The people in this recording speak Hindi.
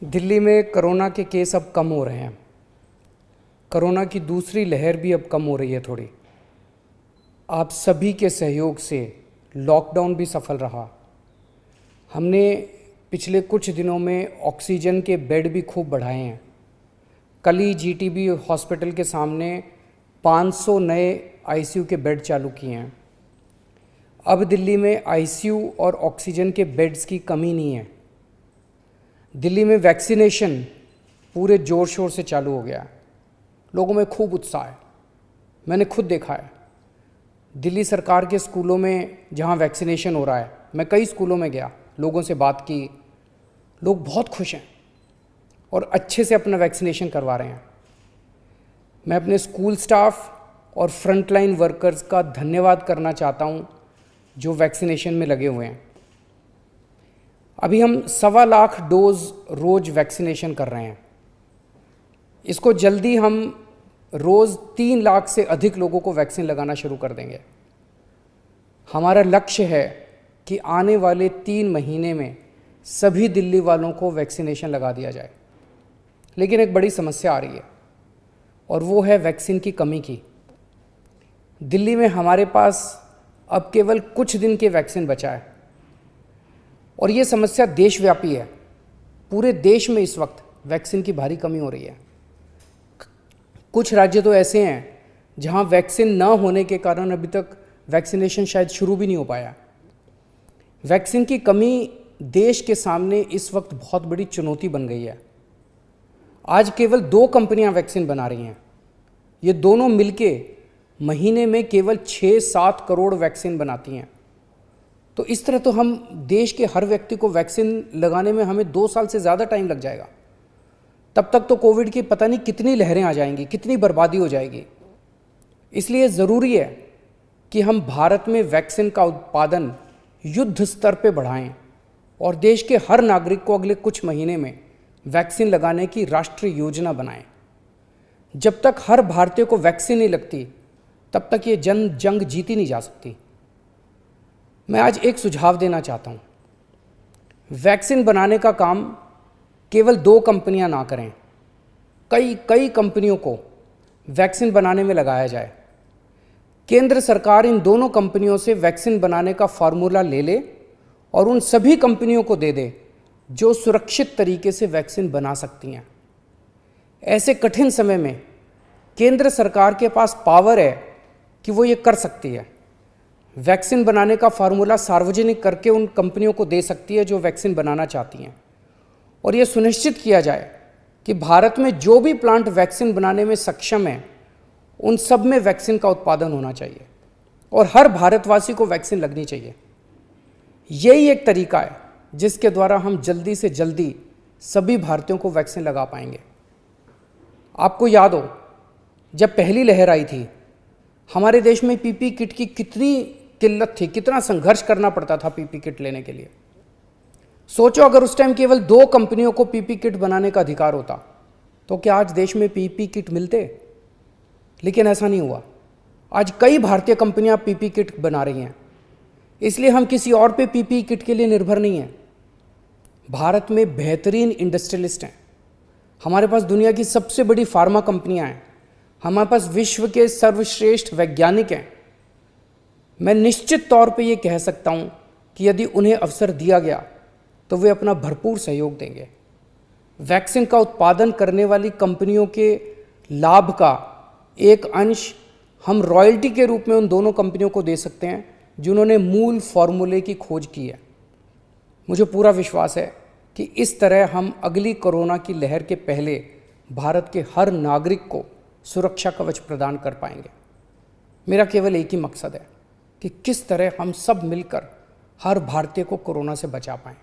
दिल्ली में कोरोना के केस अब कम हो रहे हैं। कोरोना की दूसरी लहर भी अब कम हो रही है थोड़ी। आप सभी के सहयोग से लॉकडाउन भी सफल रहा। हमने पिछले कुछ दिनों में ऑक्सीजन के बेड भी खूब बढ़ाए हैं। कल ही जीटीबी हॉस्पिटल के सामने 500 नए आईसीयू के बेड चालू किए हैं। अब दिल्ली में आईसीयू और ऑक्सीजन के बेड्स की कमी नहीं है। दिल्ली में वैक्सीनेशन पूरे ज़ोर शोर से चालू हो गया है। लोगों में खूब उत्साह है। मैंने खुद देखा है दिल्ली सरकार के स्कूलों में जहां वैक्सीनेशन हो रहा है। मैं कई स्कूलों में गया, लोगों से बात की। लोग बहुत खुश हैं और अच्छे से अपना वैक्सीनेशन करवा रहे हैं। मैं अपने स्कूल स्टाफ और फ्रंटलाइन वर्कर्स का धन्यवाद करना चाहता हूं जो वैक्सीनेशन में लगे हुए हैं। अभी हम 1.25 लाख डोज रोज़ वैक्सीनेशन कर रहे हैं। इसको जल्दी हम रोज़ 3 लाख से अधिक लोगों को वैक्सीन लगाना शुरू कर देंगे। हमारा लक्ष्य है कि आने वाले 3 महीने में सभी दिल्ली वालों को वैक्सीनेशन लगा दिया जाए। लेकिन एक बड़ी समस्या आ रही है और वो है वैक्सीन की कमी की। दिल्ली में हमारे पास अब केवल कुछ दिन के वैक्सीन बचा है और ये समस्या देशव्यापी है। पूरे देश में इस वक्त वैक्सीन की भारी कमी हो रही है। कुछ राज्य तो ऐसे हैं जहां वैक्सीन न होने के कारण अभी तक वैक्सीनेशन शायद शुरू भी नहीं हो पाया। वैक्सीन की कमी देश के सामने इस वक्त बहुत बड़ी चुनौती बन गई है। आज केवल 2 कंपनियां वैक्सीन बना रही हैं। ये दोनों मिलके महीने में केवल 6-7 करोड़ वैक्सीन बनाती हैं। तो इस तरह तो हम देश के हर व्यक्ति को वैक्सीन लगाने में हमें 2 साल से ज़्यादा टाइम लग जाएगा। तब तक तो कोविड की पता नहीं कितनी लहरें आ जाएंगी, कितनी बर्बादी हो जाएगी। इसलिए ज़रूरी है कि हम भारत में वैक्सीन का उत्पादन युद्ध स्तर पे बढ़ाएं और देश के हर नागरिक को अगले कुछ महीने में वैक्सीन लगाने की राष्ट्रीय योजना बनाएं। जब तक हर भारतीय को वैक्सीन नहीं लगती तब तक ये जंग जीती नहीं जा सकती। मैं आज एक सुझाव देना चाहता हूँ। वैक्सीन बनाने का काम केवल 2 कंपनियां ना करें, कई कंपनियों को वैक्सीन बनाने में लगाया जाए। केंद्र सरकार इन दोनों कंपनियों से वैक्सीन बनाने का फार्मूला ले ले और उन सभी कंपनियों को दे दे जो सुरक्षित तरीके से वैक्सीन बना सकती हैं। ऐसे कठिन समय में केंद्र सरकार के पास पावर है कि वो ये कर सकती है। वैक्सीन बनाने का फार्मूला सार्वजनिक करके उन कंपनियों को दे सकती है जो वैक्सीन बनाना चाहती हैं और ये सुनिश्चित किया जाए कि भारत में जो भी प्लांट वैक्सीन बनाने में सक्षम है उन सब में वैक्सीन का उत्पादन होना चाहिए और हर भारतवासी को वैक्सीन लगनी चाहिए। यही एक तरीका है जिसके द्वारा हम जल्दी से जल्दी सभी भारतीयों को वैक्सीन लगा पाएंगे। आपको याद हो जब पहली लहर आई थी हमारे देश में पीपी किट की कितनी किल्लत थी, कितना संघर्ष करना पड़ता था पीपी किट लेने के लिए। सोचो अगर उस टाइम केवल 2 कंपनियों को पीपी किट बनाने का अधिकार होता तो क्या आज देश में पीपी किट मिलते? लेकिन ऐसा नहीं हुआ। आज कई भारतीय कंपनियां पीपी किट बना रही हैं। इसलिए हम किसी और पे पीपी किट के लिए निर्भर नहीं हैं। भारत में बेहतरीन इंडस्ट्रियलिस्ट हैं। हमारे पास दुनिया की सबसे बड़ी फार्मा कंपनियां हैं। हमारे पास विश्व के सर्वश्रेष्ठ वैज्ञानिक हैं। मैं निश्चित तौर पे ये कह सकता हूँ कि यदि उन्हें अवसर दिया गया तो वे अपना भरपूर सहयोग देंगे। वैक्सीन का उत्पादन करने वाली कंपनियों के लाभ का एक अंश हम रॉयल्टी के रूप में उन दोनों कंपनियों को दे सकते हैं जिन्होंने मूल फॉर्मूले की खोज की है। मुझे पूरा विश्वास है कि इस तरह हम अगली कोरोना की लहर के पहले भारत के हर नागरिक को सुरक्षा कवच प्रदान कर पाएंगे। मेरा केवल एक ही मकसद है कि किस तरह हम सब मिलकर हर भारतीय को कोरोना से बचा पाएं।